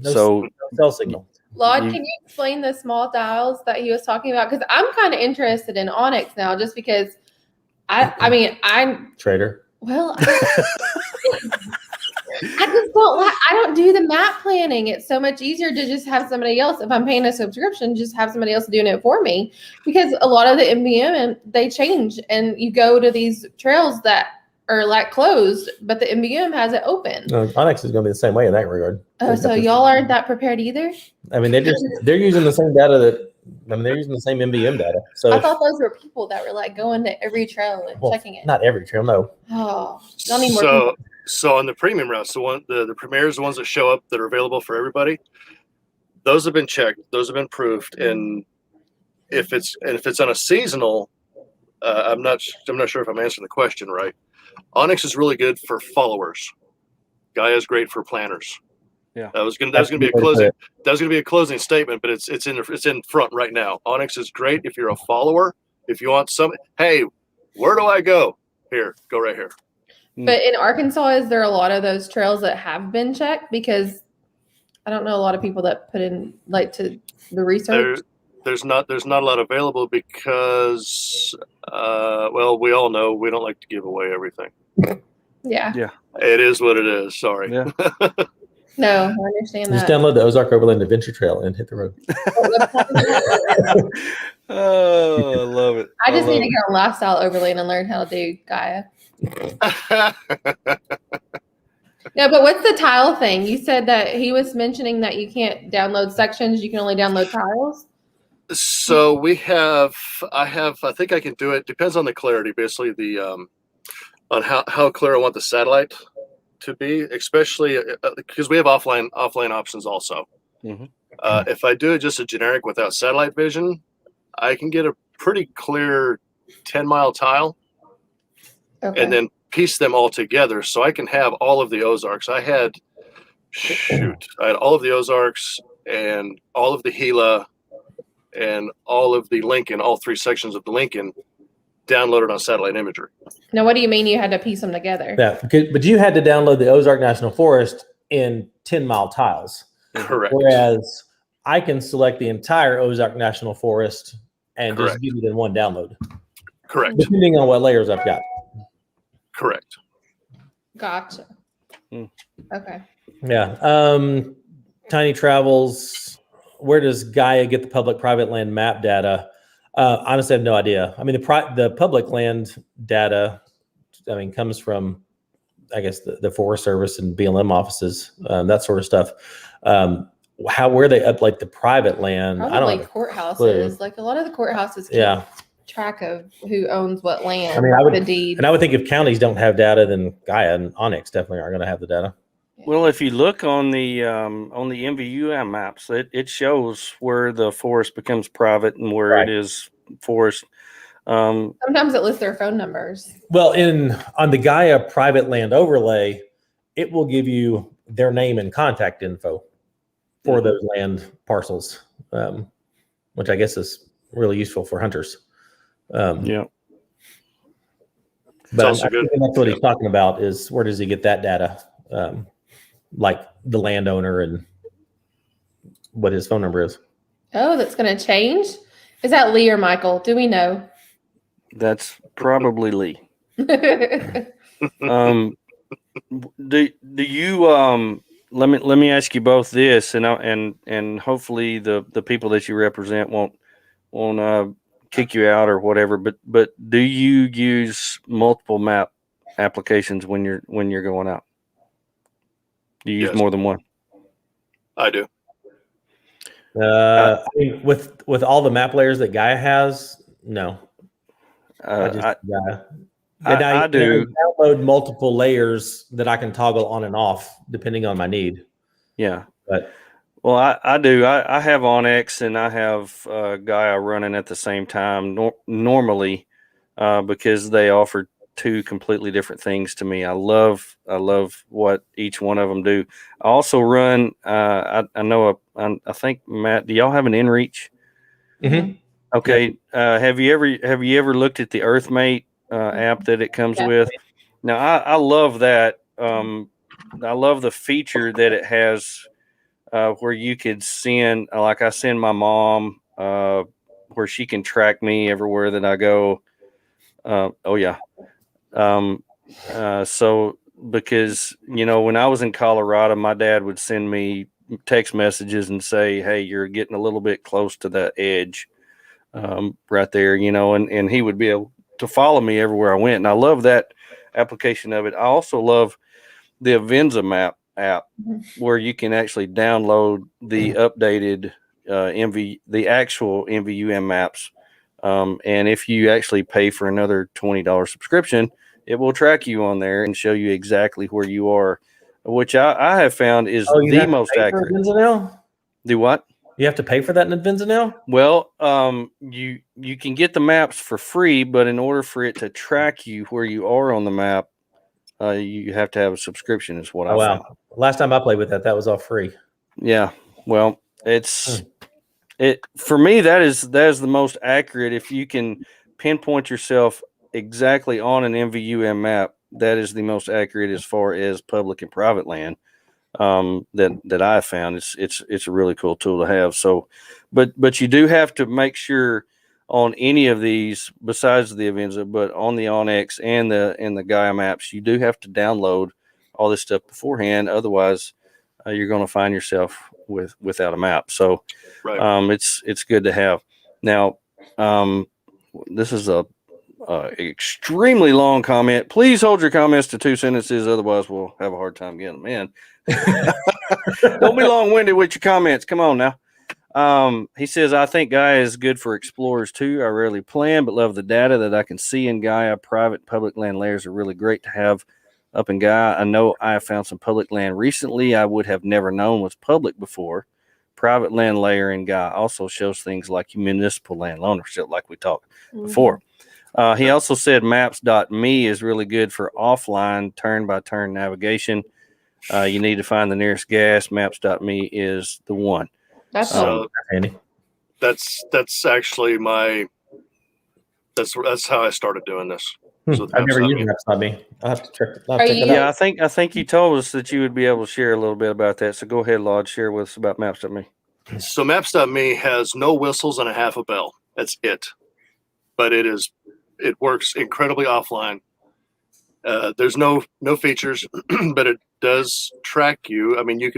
So Cell signal. Laud, can you explain the small dials that he was talking about? Because I'm kind of interested in Onyx now, just because I'm Trader. well. I just I don't do the map planning. It's so much easier to just have somebody else. If I'm paying a subscription, just have somebody else doing it for me, because a lot of the MBM, they change, and you go to these trails that are like closed, but the MBM has it open. Onyx is going to be the same way in that regard. Oh, so y'all aren't that prepared either? I mean, they're using the same data they're using the same MBM data. So I thought those were people that were like going to every trail and checking it. Not every trail, no. Oh, y'all need more people. So on the premium routes, the premieres, the ones that show up that are available for everybody, those have been checked, those have been proved, and if it's on a seasonal, I'm not sure if I'm answering the question right. Onyx is really good for followers. Gaia is great for planners. Yeah, that was gonna be a closing. That was gonna be a closing statement, but it's in front right now. Onyx is great if you're a follower. If you want hey, where do I go? Here, go right here. But in Arkansas, is there a lot of those trails that have been checked? Because I don't know a lot of people that put in to the research. There's not a lot available because we all know we don't like to give away everything. Yeah. It is what it is. Sorry. Yeah. No, I understand that. Just download the Ozark Overland Adventure Trail and hit the road. Oh, I love it. I just need to get on Lifestyle Overland and learn how to do Gaia. No, but what's the tile thing? You said that he was mentioning that you can't download sections, you can only download tiles. So I think I can do it. Depends on the clarity, basically on how clear I want the satellite to be, especially because we have offline options also. Mm-hmm. If I do just a generic without satellite vision, I can get a pretty clear 10-mile tile. Okay. And then piece them all together, so I can have all of the Ozarks. I had all of the Ozarks and all of the Gila and all of the Lincoln, all three sections of the Lincoln, downloaded on satellite imagery. Now, what do you mean you had to piece them together? Yeah, but you had to download the Ozark National Forest in 10-mile tiles. Correct. Whereas I can select the entire Ozark National Forest and just get it in one download. Correct. Depending on what layers I've got. Correct. Gotcha. Okay. Yeah. Tiny Travels. Where does Gaia get the public-private land map data? Honestly, I have no idea. I mean, the public land data, comes from, I guess, the Forest Service and BLM offices, that sort of stuff. Where they up the private land? Probably I don't know. Courthouses. Like a lot of the courthouses keep track of who owns what land. I mean, the deed. And I would think if counties don't have data, then Gaia and Onyx definitely are going to have the data. Well, if you look on the MVUM maps, it shows where the forest becomes private and where it is forest. Sometimes it lists their phone numbers. Well, on the Gaia private land overlay, it will give you their name and contact info for those land parcels, which I guess is really useful for hunters. Yeah. But I think that's what he's talking about is where does he get that data? Like the landowner and what his phone number is. Oh, that's going to change? Is that Lee or Michael? Do we know? That's probably Lee. Do you let me ask you both this, and hopefully the people that you represent won't kick you out or whatever. But do you use multiple map applications when you're going out? Do you use more than one? I do. I mean, with all the map layers that Gaia has, no. I do. Download multiple layers that I can toggle on and off depending on my need. Yeah, but Well, I do. I have Onyx and I have Gaia running at the same time normally because they offer two completely different things to me. I love what each one of them do. I also run. I know. I think Matt. Do y'all have an InReach? Mm-hmm. Okay. Have you ever looked at the EarthMate app that it comes with? Now I love that. I love the feature that it has. Where you could send, like I send my mom, where she can track me everywhere that I go. Oh yeah. So because when I was in Colorado, my dad would send me text messages and say, "Hey, you're getting a little bit close to the edge, right there," and he would be able to follow me everywhere I went. And I love that application of it. I also love the Avenza map app where you can actually download the updated the actual MVUM maps. And if you actually pay for another $20 subscription, it will track you on there and show you exactly where you are, which I have found is the most accurate. Now? Do what? You have to pay for that in Avenza now? Well, you can get the maps for free, but in order for it to track you where you are on the map, you have to have a subscription is what I found. Last time I played with that was all free. Yeah. Well, for me, that is the most accurate. If you can pinpoint yourself exactly on an MVUM map, that is the most accurate as far as public and private land that I have found. It's a really cool tool to have. So, but you do have to make sure on any of these besides the Avenza, but on the Onyx and the Gaia maps, you do have to download all this stuff beforehand. Otherwise, you're going to find yourself without a map. So, right. It's good to have. Now, this is a extremely long comment. Please hold your comments to 2 sentences, otherwise we'll have a hard time getting them in. Don't be long-winded with your comments. Come on now. He says, I think Gaia is good for explorers too. I rarely plan, but love the data that I can see in Gaia. Private public land layers are really great to have up in Gaia. I know I have found some public land recently I would have never known was public before. Private land layer in Gaia also shows things like municipal land ownership, like we talked before. He also said maps.me is really good for offline turn-by-turn navigation. You need to find the nearest gas. Maps.me is the one. That's handy. That's actually that's how I started doing this. So I've never used Maps.me. I'll have to check it Yeah, out. I think you told us that you would be able to share a little bit about that. So go ahead, Laud, share with us about Maps.me. So Maps.me has no whistles and a half a bell. That's it. But it works incredibly offline. There's no features, but it does track you. I mean, you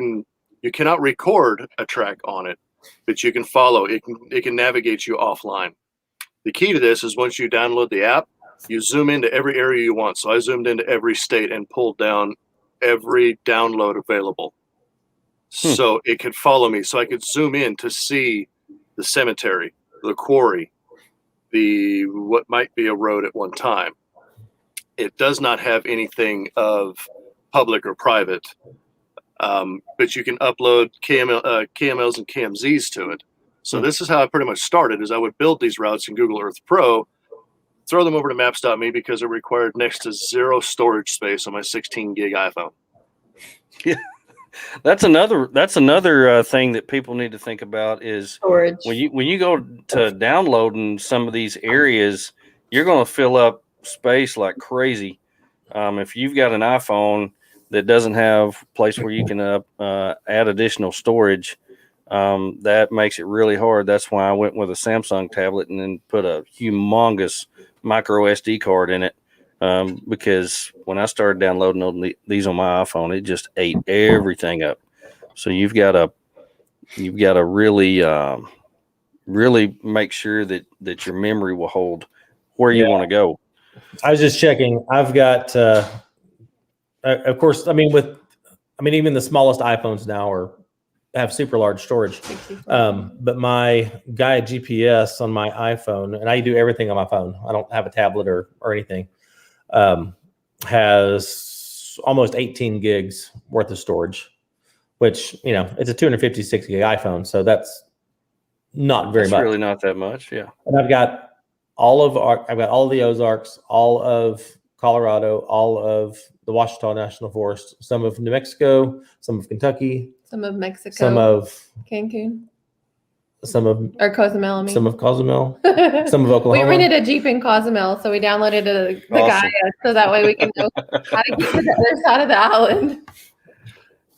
cannot record a track on it, but you can follow. It can navigate you offline. The key to this is once you download the app, you zoom into every area you want. So I zoomed into every state and pulled down every download available. So it could follow me. So I could zoom in to see the cemetery, the quarry, what might be a road at one time. It does not have anything of public or private, but you can upload KMLs and KMZs to it. So this is how I pretty much started, is I would build these routes in Google Earth Pro, throw them over to Maps.me because it required next to zero storage space on my 16 gig iPhone. Yeah. That's another thing that people need to think about is storage. When you go to downloading some of these areas, you're going to fill up space like crazy. If you've got an iPhone that doesn't have a place where you can add additional storage, that makes it really hard. That's why I went with a Samsung tablet and then put a humongous micro SD card in it. Because when I started downloading these on my iPhone, it just ate everything up. So you've got to really make sure that your memory will hold where you want to go. I was just checking. I've got, of course, even the smallest iPhones now have super large storage. But my Gaia GPS on my iPhone, and I do everything on my phone. I don't have a tablet or anything. Has almost 18 gigs worth of storage. which, it's a 256 gig iPhone. So that's not very much. Really not that much. Yeah. And I've got all of the Ozarks, all of Colorado, all of the Ouachita National Forest, some of New Mexico, some of Kentucky, Some of Mexico. some of Cancun. or Cozumel. I mean. Some of Cozumel, some of Oklahoma. We rented a Jeep in Cozumel, so we downloaded the Gaia, so that way we can know how to get to the other side of the island.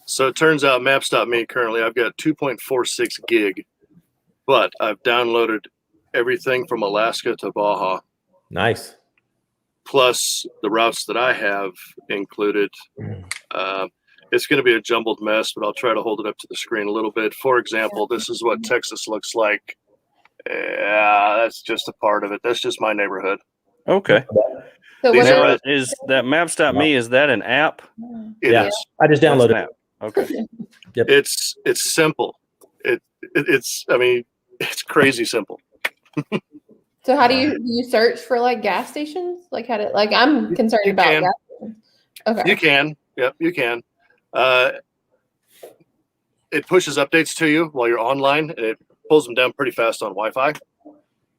So it turns out Maps.me currently I've got 2.46 gig, but I've downloaded everything from Alaska to Baja. Nice. Plus the routes that I have included. It's going to be a jumbled mess, but I'll try to hold it up to the screen a little bit. For example, this is what Texas looks like. Yeah, that's just a part of it. That's just my neighborhood. Okay. So now, is that Maps.me, is that an app? It is. I just downloaded it. Okay. Yep. It's simple. It's crazy simple. So how do you search for like gas stations? Like I'm concerned about gas stations. Okay. You can. Yep, you can. It pushes updates to you while you're online, and it pulls them down pretty fast on Wi-Fi.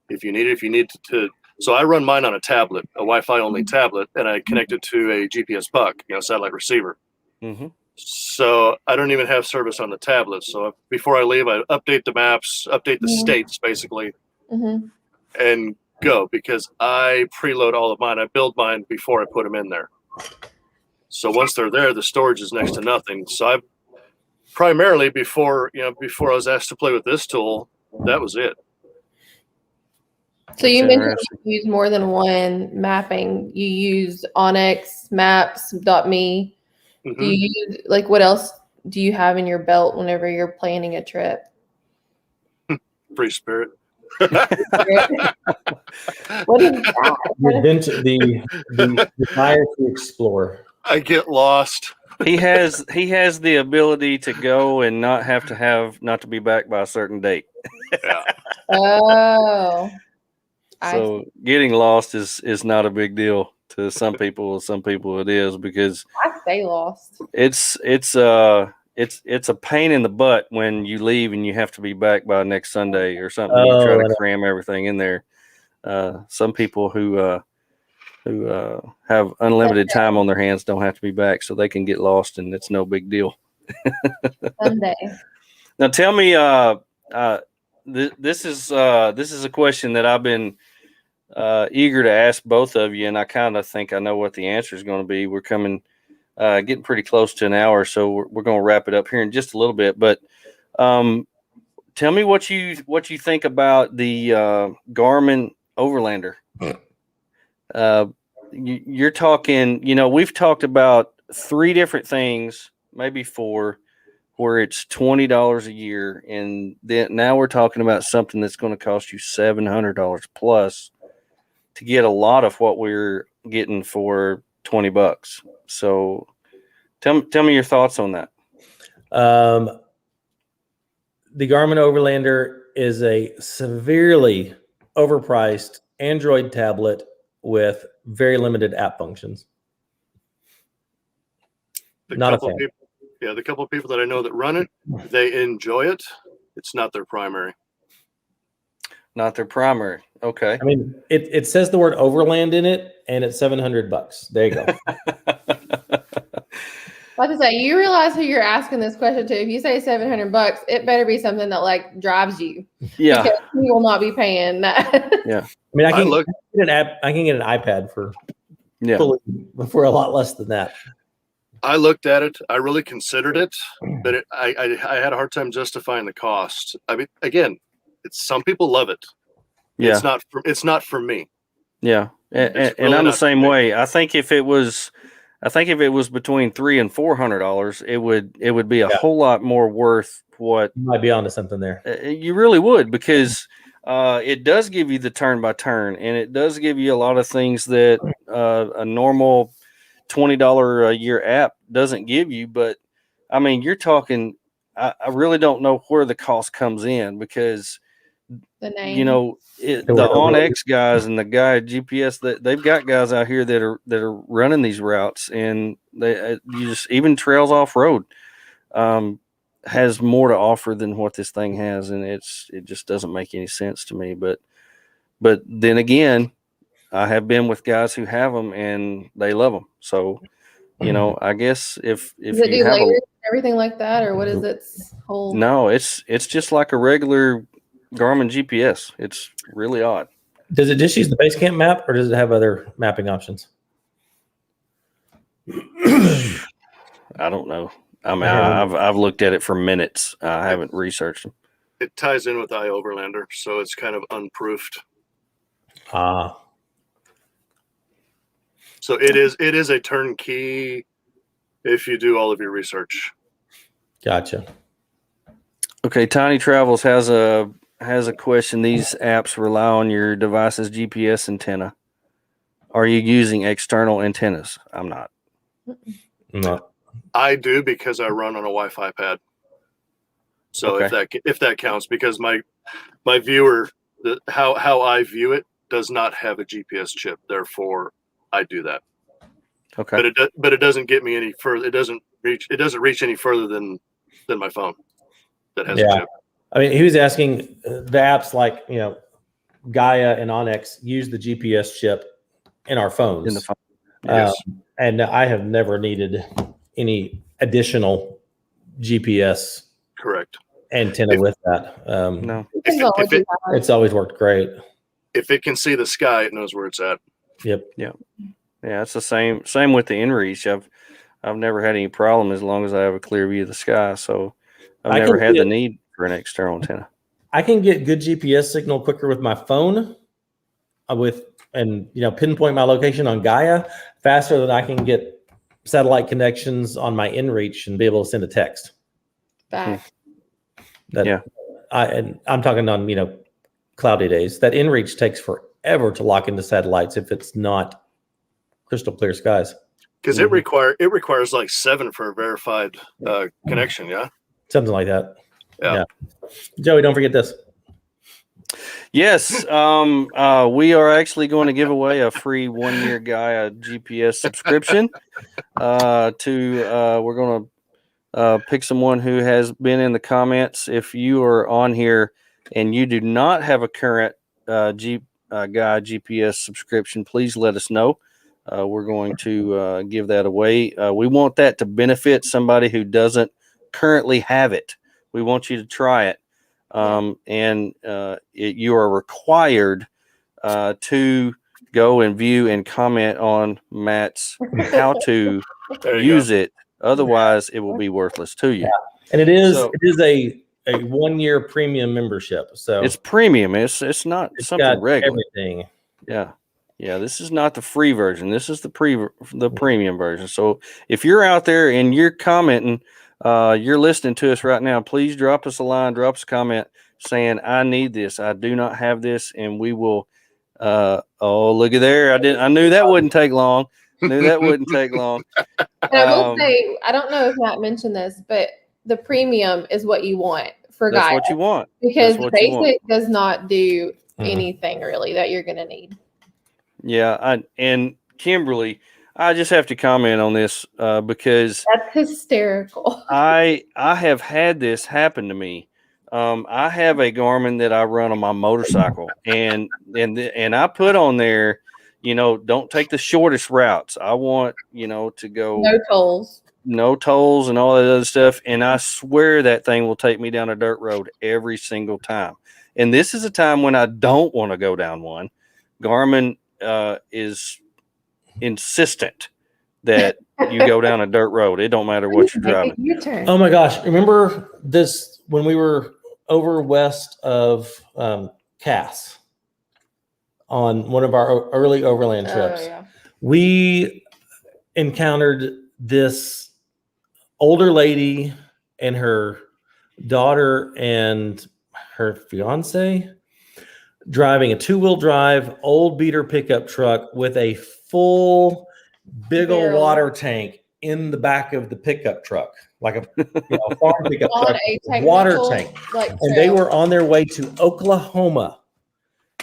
If you need to. So I run mine on a tablet, a Wi-Fi only tablet, and I connect it to a GPS puck, satellite receiver. Mm-hmm. So I don't even have service on the tablet. So before I leave, I update the maps, update the states basically, and go, because I preload all of mine. I build mine before I put them in there. So once they're there, the storage is next to nothing. So I primarily before I was asked to play with this tool, that was it. So you mentioned you use more than one mapping. You use Onyx, Maps.me. Do you use, what else do you have in your belt whenever you're planning a trip? Free Spirit. What is that? The desire to explore. I get lost. He has the ability to go and not to be back by a certain date. Yeah. Oh. So getting lost is not a big deal to some people. Some people it is, because I stay lost. It's a pain in the butt when you leave and you have to be back by next Sunday or something. You try to cram everything in there. Some people who have unlimited time on their hands don't have to be back, so they can get lost, and it's no big deal. Someday. Now tell me, this is a question that I've been eager to ask both of you, and I kind of think I know what the answer is going to be. We're getting pretty close to an hour, so we're going to wrap it up here in just a little bit. But tell me what you think about the Garmin Overlander. You're talking, we've talked about 3 different things, maybe 4, where it's $20 a year, and then now we're talking about something that's going to cost you $700 plus to get a lot of what we're getting for $20. So tell me your thoughts on that. The Garmin Overlander is a severely overpriced Android tablet with very limited app functions. Not a fan. The couple of people that I know that run it, they enjoy it. It's not their primary. Not their primary. Okay. I mean, it says the word Overland in it, and it's $700. There you go. Like I say, you realize who you're asking this question to. If you say $700, it better be something that drives you. Yeah. Because you will not be paying that. Yeah. I mean, I can get an iPad for a lot less than that. I looked at it. I really considered it, but I had a hard time justifying the cost. I mean, again, some people love it. Yeah. It's not for me. Yeah. And I'm the same way. I think if it was between $300 and $400, it would be a whole lot more worth what you might be onto something there. You really would, because it does give you the turn by turn, and it does give you a lot of things that a normal $20 a year app doesn't give you. But I mean, you're talking, I really don't know where the cost comes in, because the name, the Onyx guys and the Gaia GPS, that they've got guys out here that are running these routes, and you just even trails off road. has more to offer than what this thing has, and it just doesn't make any sense to me. But then again, I have been with guys who have them and they love them. So, I guess if Does it you do have layers and everything like that, or what is its whole? no, it's just like a regular Garmin GPS. It's really odd. Does it just use the Basecamp map, or does it have other mapping options? I don't know. I mean, I've looked at it for minutes. I haven't researched them. It ties in with Overlander, so it's kind of unproofed. So it is a turnkey if you do all of your research. Gotcha. Okay, Tiny Travels has a question. These apps rely on your device's GPS antenna. Are you using external antennas? I'm not. No. I do because I run on a Wi-Fi pad. So if that counts, because my viewer, how I view it does not have a GPS chip, therefore I do that. Okay. But it doesn't get me any further. It doesn't reach any further than my phone that has a chip. I mean, he was asking the apps like Gaia and Onyx use the GPS chip in our phones. In the phone. Yes. And I have never needed any additional GPS Correct antenna with that. No. It's always worked great. If it can see the sky, it knows where it's at. Yep. Yeah. Yeah, it's the same with the inReach. I've never had any problem as long as I have a clear view of the sky. So I've never had the need for an external antenna. I can get good GPS signal quicker with my phone pinpoint my location on Gaia faster than I can get satellite connections on my inReach and be able to send a text. Back. I'm talking on, cloudy days. That inReach takes forever to lock into satellites if it's not crystal clear skies. Because it requires like 7 for a verified connection, yeah? Something like that. Yeah. Joey, don't forget this. Yes, we are actually going to give away a free 1-year Gaia GPS subscription. We're going to pick someone who has been in the comments. If you are on here and you do not have a current Gaia GPS subscription, please let us know. We're going to give that away. We want that to benefit somebody who doesn't currently have it. We want you to try it. You are required to go and view and comment on Matt's how to use it. Otherwise, it will be worthless to you. Yeah. And it is a 1-year premium membership. So it's premium. It's not something regular. Everything. Yeah. Yeah, this is not the free version. This is the premium version. So if you're out there and you're commenting, you're listening to us right now, please drop us a line, drop us a comment saying, I need this. I do not have this. And we will, look at there. I knew that wouldn't take long. And I will say, I don't know if Matt mentioned this, but the premium is what you want for Gaia. That's what you want. Because basic does not do anything really that you're going to need. Yeah, and Kimberly, I just have to comment on this because that's hysterical. I have had this happen to me. I have a Garmin that I run on my motorcycle, and I put on there, don't take the shortest routes. I want to go no tolls and all that other stuff. And I swear that thing will take me down a dirt road every single time. And this is a time when I don't want to go down one. Garmin is insistent that you go down a dirt road. It don't matter what you're driving. Oh my gosh. Remember this when we were over west of Cass on one of our early overland trips. Yeah. We encountered this older lady and her daughter and her fiance driving a 2-wheel drive old beater pickup truck with a full big old water tank in the back of the pickup truck, like a farm pickup truck, water tank. And they were on their way to Oklahoma.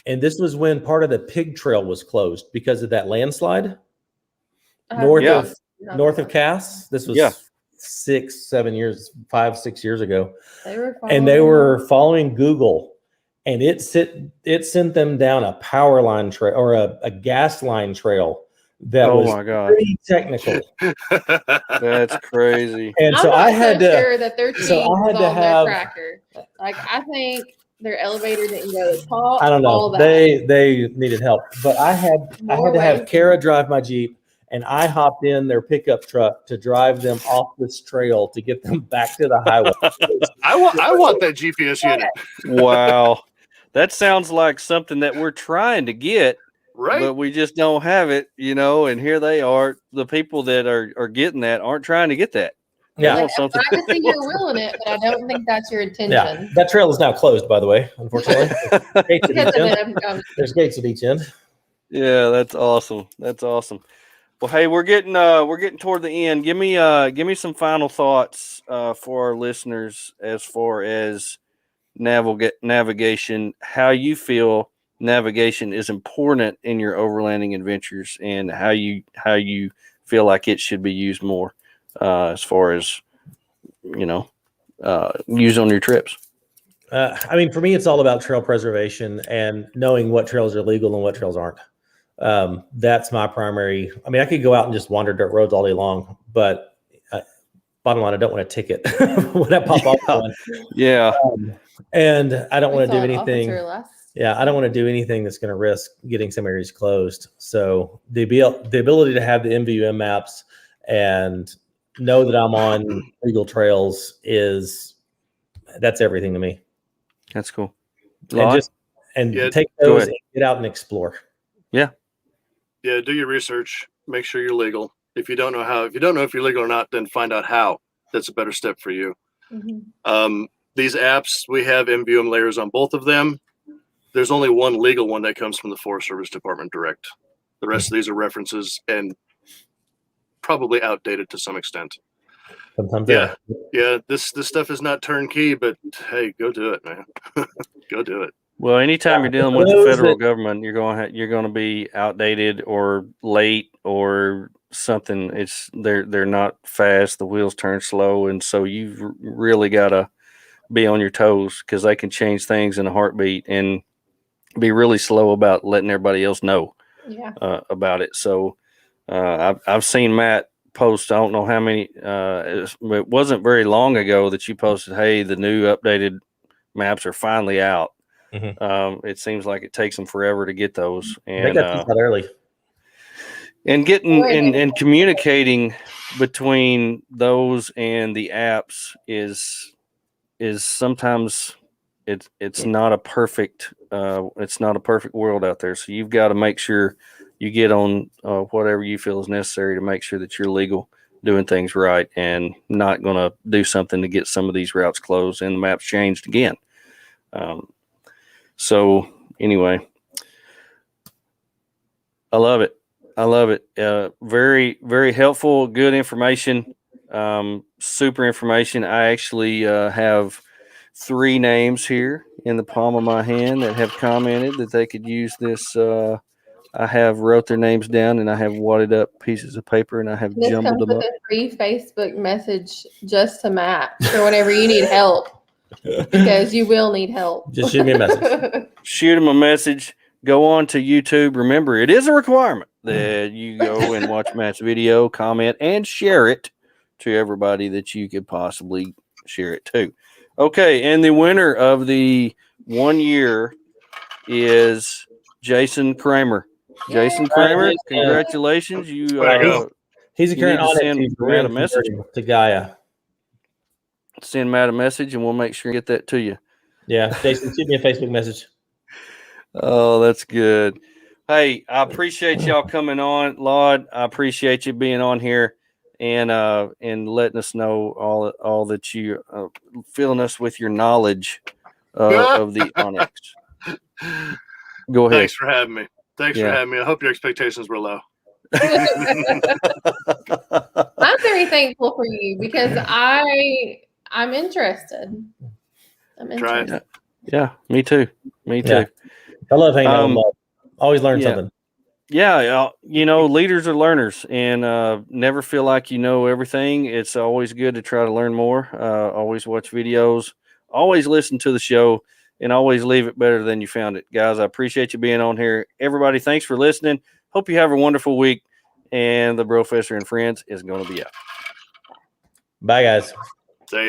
And this was when part of the pig trail was closed because of that landslide north of Cass. This was 5, 6 years ago, They were and they were following Google, and it sent them down a power line trail or a gas line trail that Oh was my God. pretty technical. That's crazy. And I'm so not I had to. sure that their cheese so I had is to on have- their tracker. Like I think their elevator didn't go to the top. I don't all know. that. They needed help, but I had More to have ways. Kara drive my Jeep, and I hopped in their pickup truck to drive them off this trail to get them back to the highway. I want that GPS unit. Wow. That sounds like something that we're trying to get, Right? but we just don't have it, and here they are. The people that are getting that aren't trying to get that. They Yeah. want something. I can see you're willing it, but I don't think that's your intention. Yeah, that trail is now closed, by the way. Unfortunately, gates at Because each of end. them, There's gates at each end. Yeah, that's awesome. That's awesome. Well, hey, we're getting toward the end. Give me some final thoughts for our listeners as far as navigation, how you feel navigation is important in your overlanding adventures, and how you feel like it should be used more as far as use on your trips. I mean, for me, it's all about trail preservation and knowing what trails are legal and what trails aren't. That's my primary. I mean, I could go out and just wander dirt roads all day long, but bottom line, I don't want a ticket when I pop off one. Yeah. And I don't we want to saw do an anything. officer last- Yeah, I don't want to do anything that's going to risk getting some areas closed. So the ability to have the MVUM maps and know that I'm on legal trails that's everything to me. That's cool. And Yeah, take go those ahead. and get out and explore. Yeah, do your research. Make sure you're legal. If you don't know if you're legal or not, then find out how. That's a better step for you. Mhm. These apps, we have MVUM layers on both of them. There's only one legal one that comes from the Forest Service Department direct. The rest of these are references and probably outdated to some extent. Sometimes Yeah, this stuff is not turnkey, but hey, go do it, man. Go do it. Well, anytime you're dealing with the Those federal that- government, you're going to be outdated or late or something. They're not fast. The wheels turn slow, and so you've really got to be on your toes, because they can change things in a heartbeat and be really slow about letting everybody else know Yeah. about it. So I've seen Matt post. I don't know how many. It wasn't very long ago that you posted, "Hey, the new updated maps are finally out." It seems like it takes them forever to get those, they and got these out early. and getting and communicating between those and the apps is sometimes it's not a perfect world out there. So you've got to make sure you get on whatever you feel is necessary to make sure that you're legal, doing things right, and not going to do something to get some of these routes closed and the maps changed again. So anyway, I love it. Very, very helpful, good information, super information. I actually have 3 names here in the palm of my hand that have commented that they could use this. I have wrote their names down, and I have wadded up pieces of paper, and I have This jumbled comes them with up. a free Facebook message just to Matt for whenever you need help, because you will need help. Just shoot me a message. Shoot them a message. Go on to YouTube. Remember, it is a requirement that you go and watch Matt's video, comment, and share it to everybody that you could possibly share it to. Okay, and the winner of the 1 year is Jason Kramer. Jason Kramer, congratulations! You He's a You current need to on send it Matt a message. to Gaia. send Matt a message, and we'll make sure to get that to you. Yeah, Jason, shoot me a Facebook message. Oh, that's good. Hey, I appreciate y'all coming on, Laud. I appreciate you being on here and letting us know all that you filling us with your knowledge of the Onyx. Go ahead. Thanks for having me. I hope your expectations were low. I'm very thankful for you because I'm interested. Try it. Yeah, me too. Me too. Yeah. I love hanging out with Laud. Always learn yeah. something. Yeah, leaders are learners, and never feel like you know everything. It's always good to try to learn more. Always watch videos, always listen to the show, and always leave it better than you found it. Guys, I appreciate you being on here. Everybody, thanks for listening. Hope you have a wonderful week, and the Brofessor and Friends is going to be out. Bye, guys.